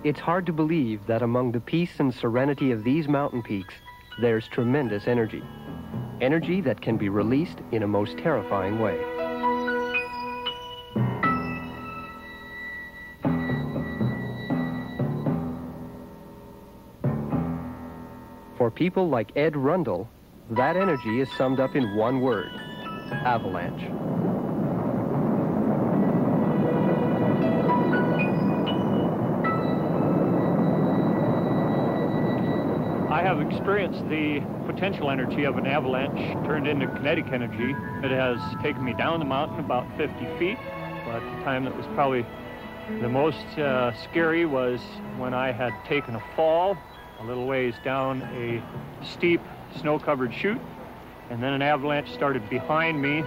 It's hard to believe that among the peace and serenity of these mountain peaks, there's tremendous energy. Energy that can be released in a most terrifying way. For people like Ed Rundle, that energy is summed up in one word: avalanche. I have experienced the potential energy of an avalanche turned into kinetic energy. It has taken me down the mountain about 50 feet, but the time that was probably the most scary was when I had taken a fall a little ways down a steep snow-covered chute, and then an avalanche started behind me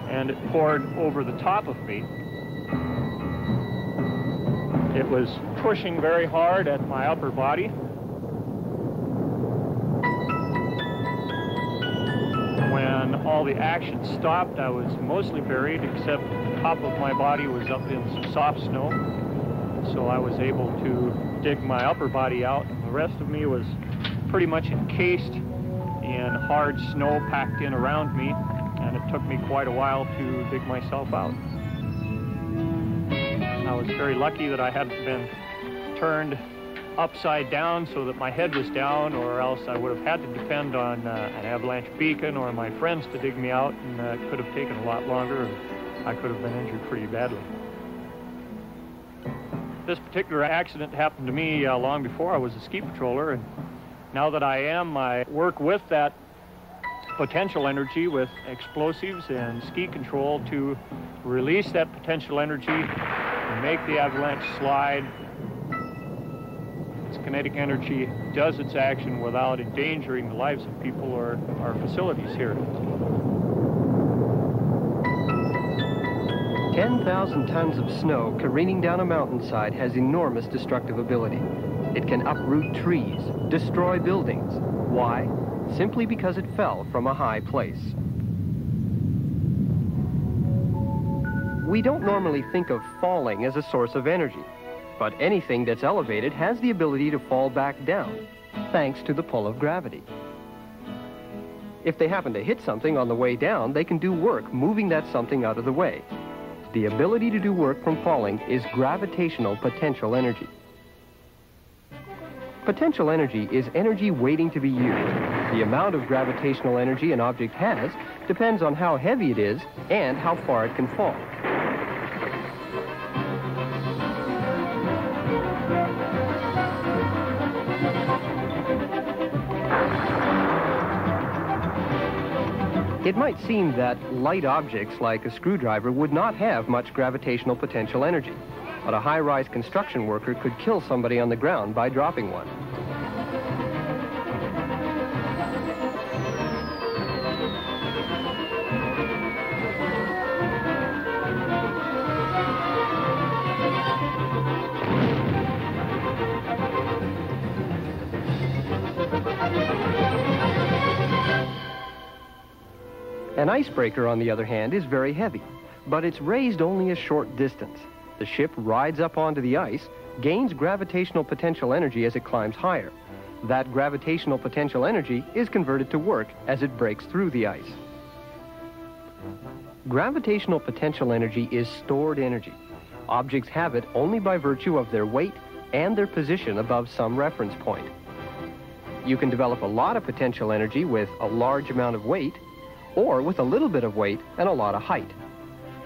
and it poured over the top of me. It was pushing very hard at my upper body. When all the action stopped, I was mostly buried, except the top of my body was up in some soft snow. So I was able to dig my upper body out, and the rest of me was pretty much encased in hard snow packed in around me, and it took me quite a while to dig myself out. I was very lucky that I hadn't been turned upside down so that my head was down, or else I would have had to depend on an avalanche beacon or my friends to dig me out, and it could have taken a lot longer, and I could have been injured pretty badly. This particular accident happened to me long before I was a ski patroller, and now that I am, I work with that potential energy with explosives and ski control to release that potential energy and make the avalanche slide. Kinetic energy does its action without endangering the lives of people or our facilities here. 10,000 tons of snow careening down a mountainside has enormous destructive ability. It can uproot trees, destroy buildings. Why? Simply because it fell from a high place. We don't normally think of falling as a source of energy. But anything that's elevated has the ability to fall back down, thanks to the pull of gravity. If they happen to hit something on the way down, they can do work moving that something out of the way. The ability to do work from falling is gravitational potential energy. Potential energy is energy waiting to be used. The amount of gravitational energy an object has depends on how heavy it is and how far it can fall. It might seem that light objects like a screwdriver would not have much gravitational potential energy, but a high-rise construction worker could kill somebody on the ground by dropping one. An icebreaker, on the other hand, is very heavy, but it's raised only a short distance. The ship rides up onto the ice, gains gravitational potential energy as it climbs higher. That gravitational potential energy is converted to work as it breaks through the ice. Gravitational potential energy is stored energy. Objects have it only by virtue of their weight and their position above some reference point. You can develop a lot of potential energy with a large amount of weight, or with a little bit of weight and a lot of height.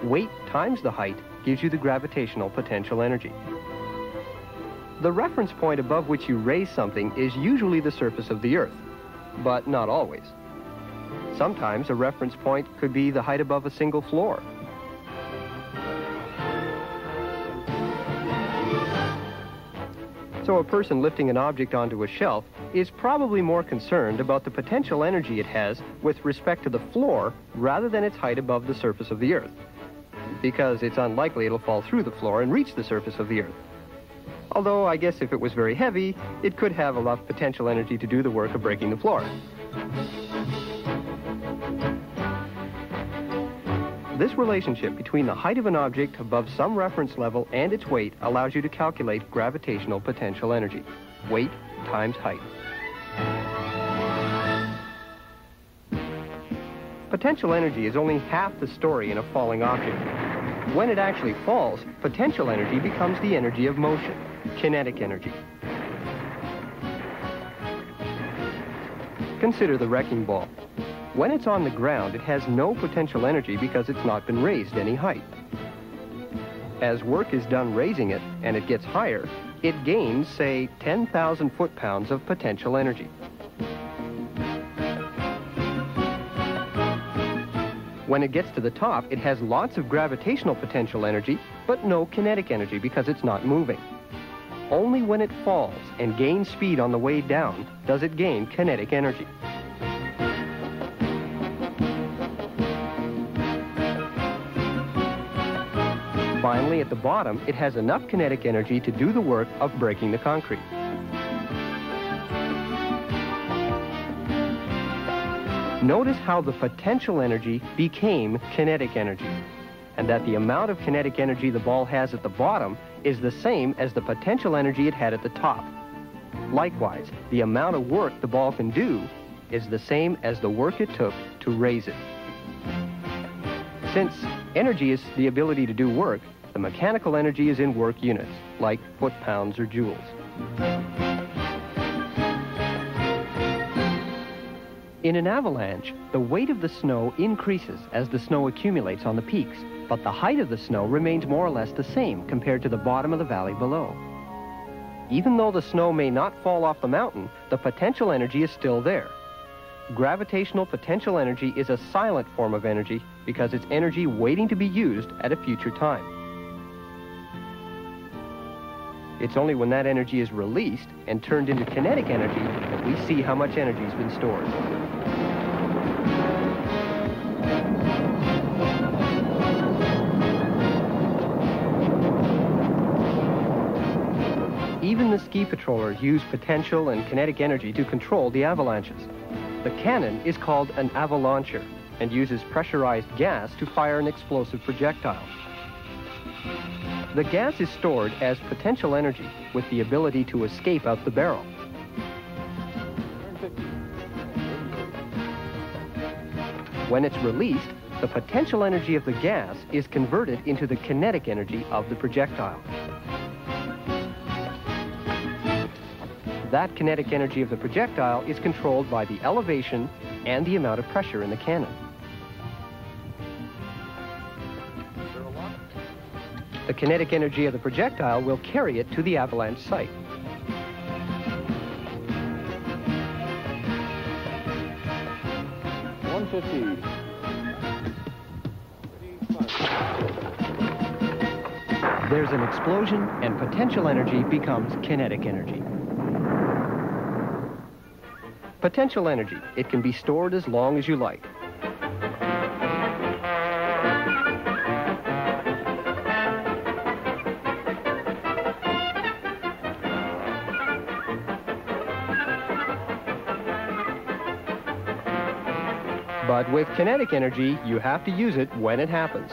Weight times the height gives you the gravitational potential energy. The reference point above which you raise something is usually the surface of the Earth, but not always. Sometimes a reference point could be the height above a single floor. So a person lifting an object onto a shelf is probably more concerned about the potential energy it has with respect to the floor rather than its height above the surface of the Earth, because it's unlikely it'll fall through the floor and reach the surface of the Earth. Although I guess if it was very heavy, it could have enough potential energy to do the work of breaking the floor. This relationship between the height of an object above some reference level and its weight allows you to calculate gravitational potential energy. Weight times height. Potential energy is only half the story in a falling object. When it actually falls, potential energy becomes the energy of motion, kinetic energy. Consider the wrecking ball. When it's on the ground, it has no potential energy because it's not been raised any height. As work is done raising it and it gets higher, it gains, say, 10,000 foot-pounds of potential energy. When it gets to the top, it has lots of gravitational potential energy, but no kinetic energy because it's not moving. Only when it falls and gains speed on the way down does it gain kinetic energy. Finally, at the bottom, it has enough kinetic energy to do the work of breaking the concrete. Notice how the potential energy became kinetic energy, and that the amount of kinetic energy the ball has at the bottom is the same as the potential energy it had at the top. Likewise, the amount of work the ball can do is the same as the work it took to raise it. Since energy is the ability to do work, the mechanical energy is in work units, like foot-pounds or joules. In an avalanche, the weight of the snow increases as the snow accumulates on the peaks, but the height of the snow remains more or less the same compared to the bottom of the valley below. Even though the snow may not fall off the mountain, the potential energy is still there. Gravitational potential energy is a silent form of energy because it's energy waiting to be used at a future time. It's only when that energy is released and turned into kinetic energy that we see how much energy has been stored. Even the ski patrollers use potential and kinetic energy to control the avalanches. The cannon is called an avalancher and uses pressurized gas to fire an explosive projectile. The gas is stored as potential energy with the ability to escape out the barrel. When it's released, the potential energy of the gas is converted into the kinetic energy of the projectile. That kinetic energy of the projectile is controlled by the elevation and the amount of pressure in the cannon. The kinetic energy of the projectile will carry it to the avalanche site. There's an explosion, and potential energy becomes kinetic energy. Potential energy, it can be stored as long as you like. But with kinetic energy, you have to use it when it happens.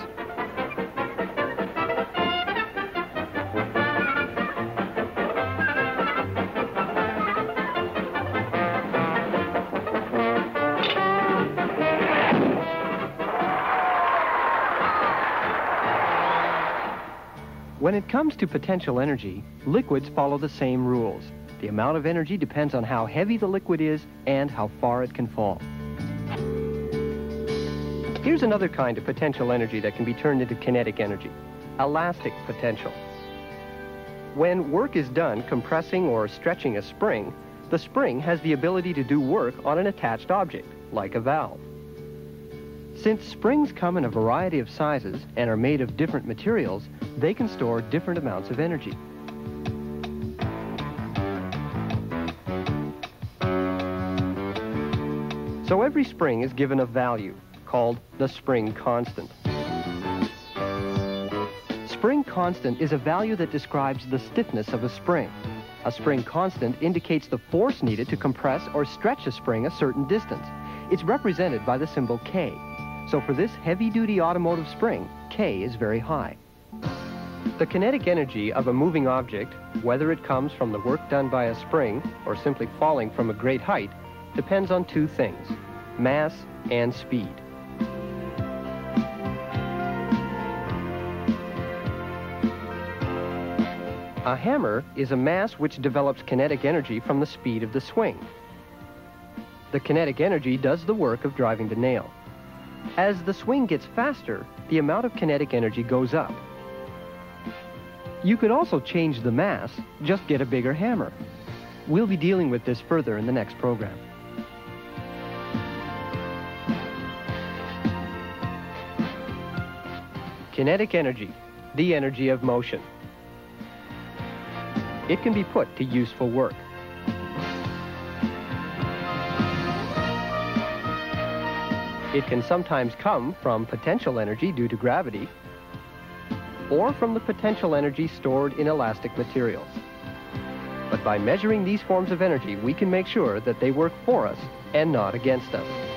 When it comes to potential energy, liquids follow the same rules. The amount of energy depends on how heavy the liquid is and how far it can fall. Here's another kind of potential energy that can be turned into kinetic energy: elastic potential. When work is done compressing or stretching a spring, the spring has the ability to do work on an attached object, like a valve. Since springs come in a variety of sizes and are made of different materials, they can store different amounts of energy. So every spring is given a value, called the spring constant. Spring constant is a value that describes the stiffness of a spring. A spring constant indicates the force needed to compress or stretch a spring a certain distance. It's represented by the symbol K. So for this heavy-duty automotive spring, K is very high. The kinetic energy of a moving object, whether it comes from the work done by a spring or simply falling from a great height, depends on two things: mass and speed. A hammer is a mass which develops kinetic energy from the speed of the swing. The kinetic energy does the work of driving the nail. As the swing gets faster, the amount of kinetic energy goes up. You could also change the mass, just get a bigger hammer. We'll be dealing with this further in the next program. Kinetic energy, the energy of motion. It can be put to useful work. It can sometimes come from potential energy due to gravity, or from the potential energy stored in elastic materials. But by measuring these forms of energy, we can make sure that they work for us and not against us.